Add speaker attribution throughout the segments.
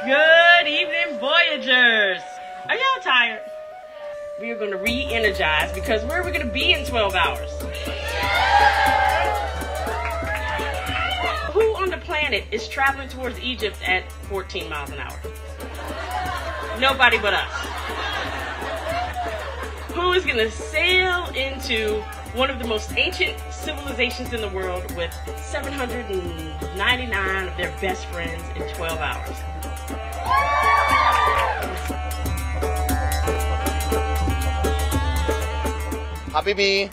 Speaker 1: Good evening, Voyagers. Are y'all tired? We are going to re-energize because where are we going to be in 12 hours? Who on the planet is traveling towards Egypt at 14 miles an hour? Nobody but us. Who is going to sail into one of the most ancient civilizations in the world with 799 of their best friends in 12 hours?
Speaker 2: Habibi,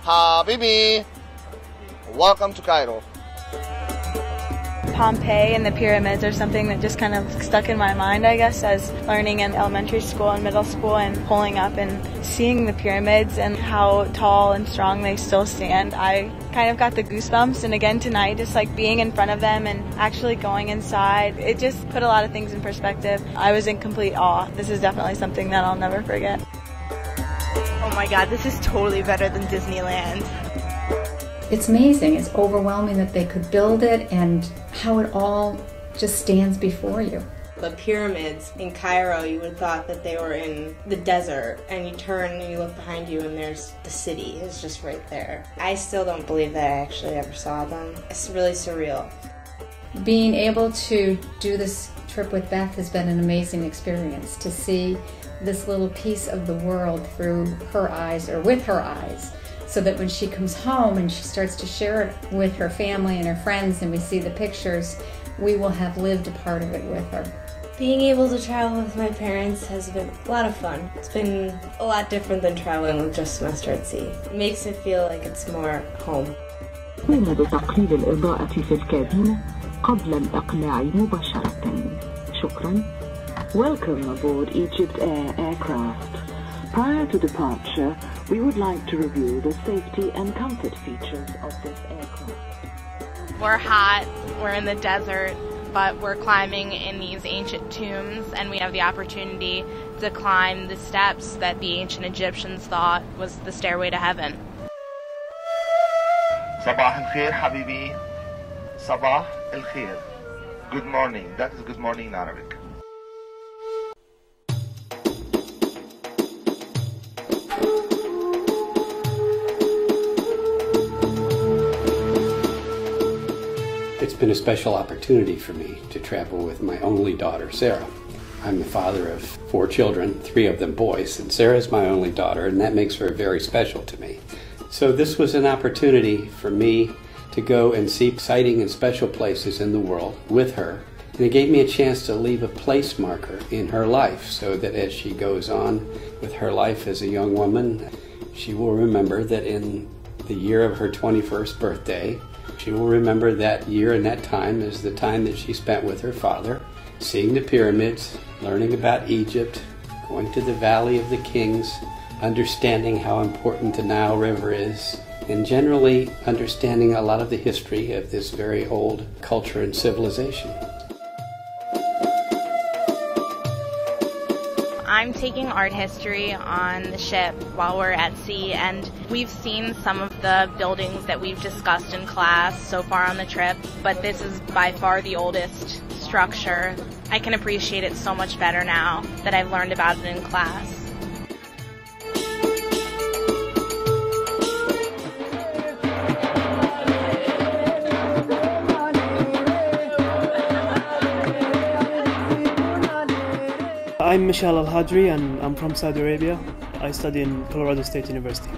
Speaker 2: Habibi, welcome to Cairo.
Speaker 3: Pompeii and the pyramids are something that just kind of stuck in my mind, I guess, as learning in elementary school and middle school and pulling up and seeing the pyramids and how tall and strong they still stand. I kind of got the goosebumps, and again tonight, just like being in front of them and actually going inside, it just put a lot of things in perspective. I was in complete awe. This is definitely something that I'll never forget.
Speaker 4: Oh my God, this is totally better than Disneyland.
Speaker 5: It's amazing. It's overwhelming that they could build it and how it all just stands before you.
Speaker 6: The pyramids in Cairo, you would have thought that they were in the desert, and you turn and you look behind you and there's the city. It's just right there. I still don't believe that I actually ever saw them. It's really surreal.
Speaker 5: Being able to do this trip with Beth has been an amazing experience, to see this little piece of the world through her eyes, or with her eyes, so that when she comes home and she starts to share it with her family and her friends and we see the pictures, we will have lived a part of it with her.
Speaker 6: Being able to travel with my parents has been a lot of fun. It's been a lot different than traveling with just a semester at sea. It makes it feel like it's more home.
Speaker 7: قم بتقليل الإضاءة في الكابينة قبل الإقلاع مباشرة. شكرا. Welcome aboard Egypt Air aircraft. Prior to departure, we would like to review the safety and comfort features of this aircraft.
Speaker 4: We're hot, we're in the desert, but we're climbing in these ancient tombs, and we have the opportunity to climb the steps that the ancient Egyptians thought was the stairway to heaven.
Speaker 2: صباح الخير حبيبي. صباح الخير. Good morning. That is good morning in Arabic.
Speaker 8: It's been a special opportunity for me to travel with my only daughter, Sarah. I'm the father of 4 children, 3 of them boys, and Sarah's my only daughter, and that makes her very special to me. So this was an opportunity for me to go and see exciting and special places in the world with her, and it gave me a chance to leave a place marker in her life so that as she goes on with her life as a young woman, she will remember that in the year of her 21st birthday, she will remember that year and that time as the time that she spent with her father, seeing the pyramids, learning about Egypt, going to the Valley of the Kings, understanding how important the Nile River is, and generally understanding a lot of the history of this very old culture and civilization.
Speaker 4: I'm taking art history on the ship while we're at sea, and we've seen some of the buildings that we've discussed in class so far on the trip, but this is by far the oldest structure. I can appreciate it so much better now that I've learned about it in class.
Speaker 9: I'm Michelle Al-Hadri and I'm from Saudi Arabia. I study in Colorado State University.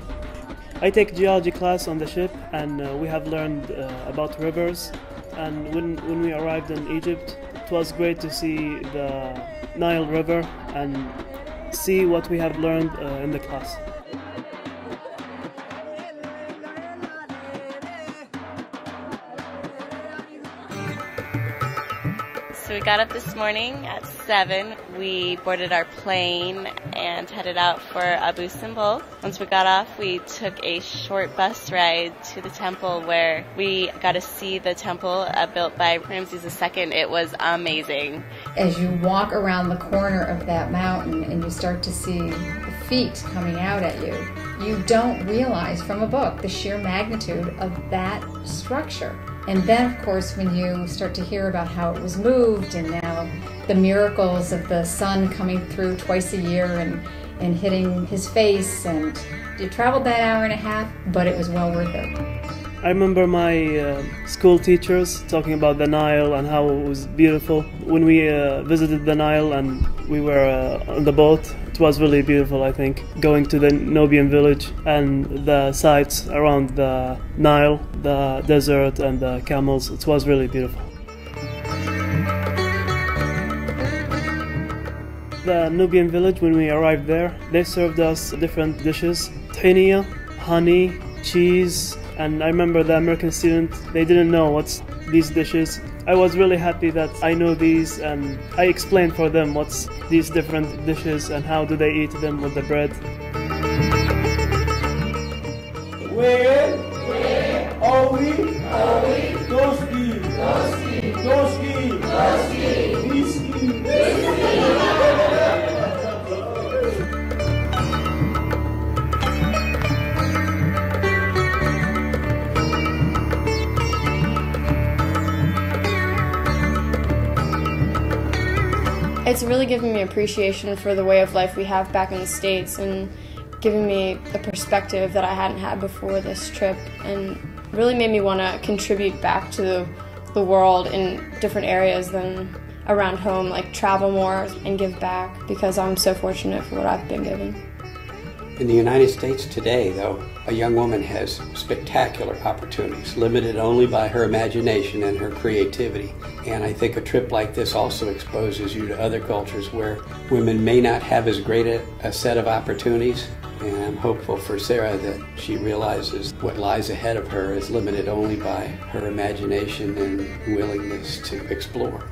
Speaker 9: I take geology class on the ship, and we have learned about rivers, and when we arrived in Egypt, it was great to see the Nile River and see what we have learned in the class.
Speaker 10: So we got up this morning at 7. We boarded our plane and headed out for Abu Simbel. Once we got off, we took a short bus ride to the temple where we got to see the temple built by Ramses II. It was amazing.
Speaker 5: As you walk around the corner of that mountain and you start to see the feet coming out at you, you don't realize from a book the sheer magnitude of that structure. And then, of course, when you start to hear about how it was moved and now the miracles of the sun coming through twice a year and hitting his face, and you traveled that hour and a half, but it was well worth it.
Speaker 9: I remember my school teachers talking about the Nile and how it was beautiful. When we visited the Nile and we were on the boat, it was really beautiful, I think. Going to the Nubian village and the sites around the Nile, the desert and the camels, it was really beautiful. The Nubian village, when we arrived there, they served us different dishes: tahiniya, honey, cheese, and I remember the American student, they didn't know what's these dishes. I was really happy that I know these, and I explained for them what's these different dishes and how do they eat them with the bread.
Speaker 11: Where are we? Doski, Doski, Doski, Doski, Whiskey,
Speaker 12: It's really given me appreciation for the way of life we have back in the States, and giving me a perspective that I hadn't had before this trip, and really made me want to contribute back to the world in different areas than around home, like travel more and give back, because I'm so fortunate for what I've been given.
Speaker 8: In the United States today, though, a young woman has spectacular opportunities, limited only by her imagination and her creativity. And I think a trip like this also exposes you to other cultures where women may not have as great a set of opportunities. And I'm hopeful for Sarah that she realizes what lies ahead of her is limited only by her imagination and willingness to explore.